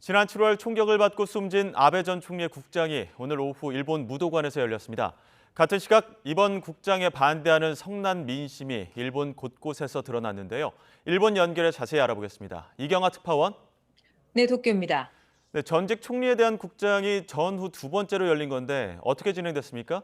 지난 7월 총격을 받고 숨진 아베 전 총리의 국장이 오늘 오후 일본 무도관에서 열렸습니다. 같은 시각 이번 국장에 반대하는 성난 민심이 일본 곳곳에서 드러났는데요. 일본 연결해 자세히 알아보겠습니다. 이경아 특파원. 네, 도쿄입니다. 네, 전직 총리에 대한 국장이 전후 두 번째로 열린 건데 어떻게 진행됐습니까?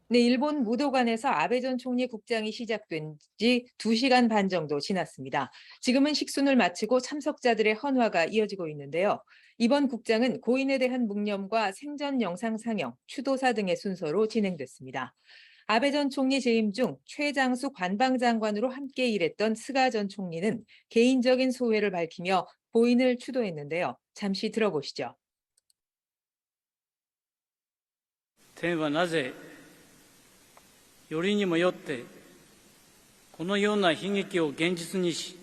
네, 일본 무도관에서 아베 전 총리 국장이 시작된 지 2시간 반 정도 지났습니다. 지금은 식순을 마치고 참석자들의 헌화가 이어지고 있는데요. 이번 국장은 고인에 대한 묵념과 생전 영상 상영, 추도사 등의 순서로 진행됐습니다. 아베 전 총리 재임 중 최장수 관방장관으로 함께 일했던 스가 전 총리는 개인적인 소회를 밝히며 고인을 추도했는데요. 잠시 들어보시죠. 天はなぜよりにもよってこのような悲劇を現実にし、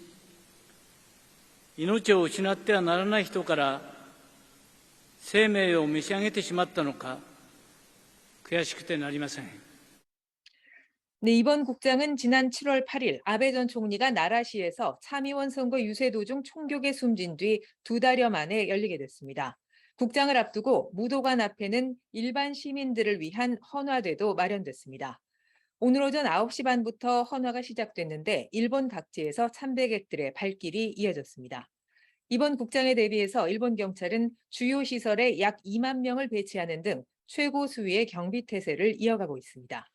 命を失ってはならない人から生命を召し上げてしまったのか、悔しくてなりません。 네, 이번 국장은 지난 7월 8일 아베 전 총리가 나라시에서 참의원 선거 유세 도중 총격에 숨진 뒤 2달여 만에 열리게 됐습니다. 국장을 앞두고 무도관 앞에는 일반 시민들을 위한 헌화대도 마련됐습니다. 오늘 오전 9시 반부터 헌화가 시작됐는데 일본 각지에서 참배객들의 발길이 이어졌습니다. 이번 국장에 대비해서 일본 경찰은 주요 시설에 약 2만 명을 배치하는 등 최고 수위의 경비 태세를 이어가고 있습니다.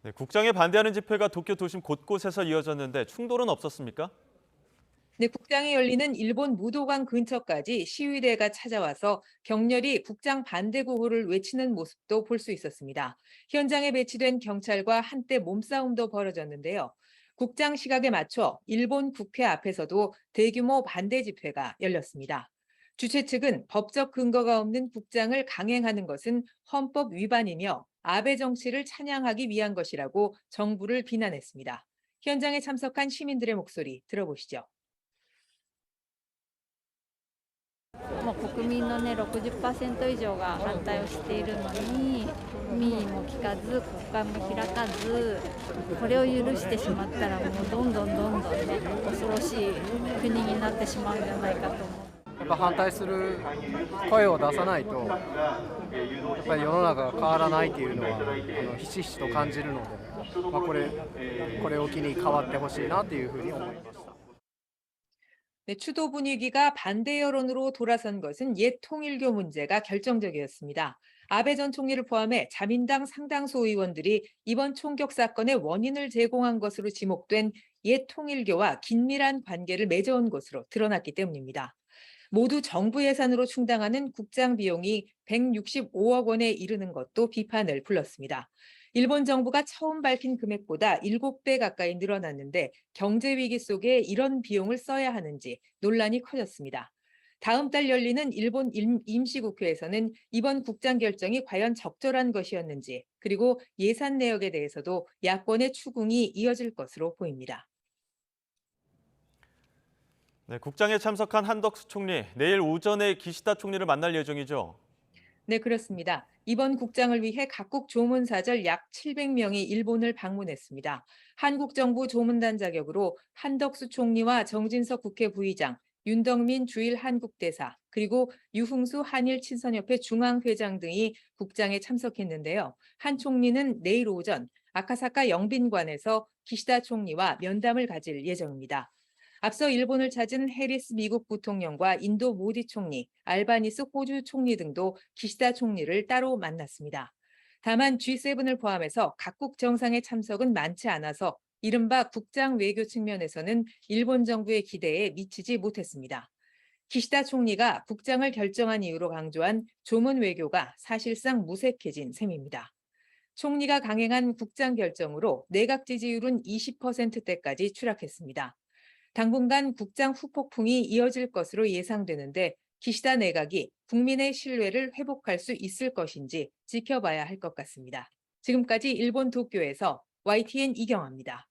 네, 국장에 반대하는 집회가 도쿄 도심 곳곳에서 이어졌는데 충돌은 없었습니까? 네, 국장이 열리는 일본 무도관 근처까지 시위대가 찾아와서 격렬히 국장 반대 구호를 외치는 모습도 볼 수 있었습니다. 현장에 배치된 경찰과 한때 몸싸움도 벌어졌는데요. 국장 시각에 맞춰 일본 국회 앞에서도 대규모 반대 집회가 열렸습니다. 주최 측은 법적 근거가 없는 국장을 강행하는 것은 헌법 위반이며 아베 정치를 찬양하기 위한 것이라고 정부를 비난했습니다. 현장에 참석한 시민들의 목소리 들어보시죠. もう国民のね、60%以上が反対をしているのに、民意も聞かず、国会も開かず、これを許してしまったら、もうどんどんどんどんね、恐ろしい国になってしまうんじゃないかと思う。やっぱ反対する声を出さないと、やっぱり世の中が変わらないというのはひしひしと感じるので、これを機に変わってほしいなというふうに思いました。 네, 추도 분위기가 반대 여론으로 돌아선 것은 옛 통일교 문제가 결정적이었습니다. 아베 전 총리를 포함해 자민당 상당수 의원들이 이번 총격 사건의 원인을 제공한 것으로 지목된 옛 통일교와 긴밀한 관계를 맺어온 것으로 드러났기 때문입니다. 모두 정부 예산으로 충당하는 국장 비용이 165억 원에 이르는 것도 비판을 불렀습니다. 일본 정부가 처음 밝힌 금액보다 7배 가까이 늘어났는데 경제 위기 속에 이런 비용을 써야 하는지 논란이 커졌습니다. 다음 달 열리는 일본 임시국회에서는 이번 국장 결정이 과연 적절한 것이었는지 그리고 예산 내역에 대해서도 야권의 추궁이 이어질 것으로 보입니다. 네, 국장에 참석한 한덕수 총리, 내일 오전에 기시다 총리를 만날 예정이죠. 네, 그렇습니다. 이번 국장을 위해 각국 조문사절 약 700명이 일본을 방문했습니다. 한국 정부 조문단 자격으로 한덕수 총리와 정진석 국회 부의장, 윤덕민 주일 한국대사, 그리고 유흥수 한일 친선협회 중앙회장 등이 국장에 참석했는데요. 한 총리는 내일 오전 아카사카 영빈관에서 기시다 총리와 면담을 가질 예정입니다. 앞서 일본을 찾은 해리스 미국 부통령과 인도 모디 총리, 알바니스 호주 총리 등도 기시다 총리를 따로 만났습니다. 다만 G7을 포함해서 각국 정상의 참석은 많지 않아서 이른바 국장 외교 측면에서는 일본 정부의 기대에 미치지 못했습니다. 기시다 총리가 국장을 결정한 이유로 강조한 조문 외교가 사실상 무색해진 셈입니다. 총리가 강행한 국장 결정으로 내각 지지율은 20%대까지 추락했습니다. 당분간 국장 후폭풍이 이어질 것으로 예상되는데 기시다 내각이 국민의 신뢰를 회복할 수 있을 것인지 지켜봐야 할 것 같습니다. 지금까지 일본 도쿄에서 YTN 이경아입니다.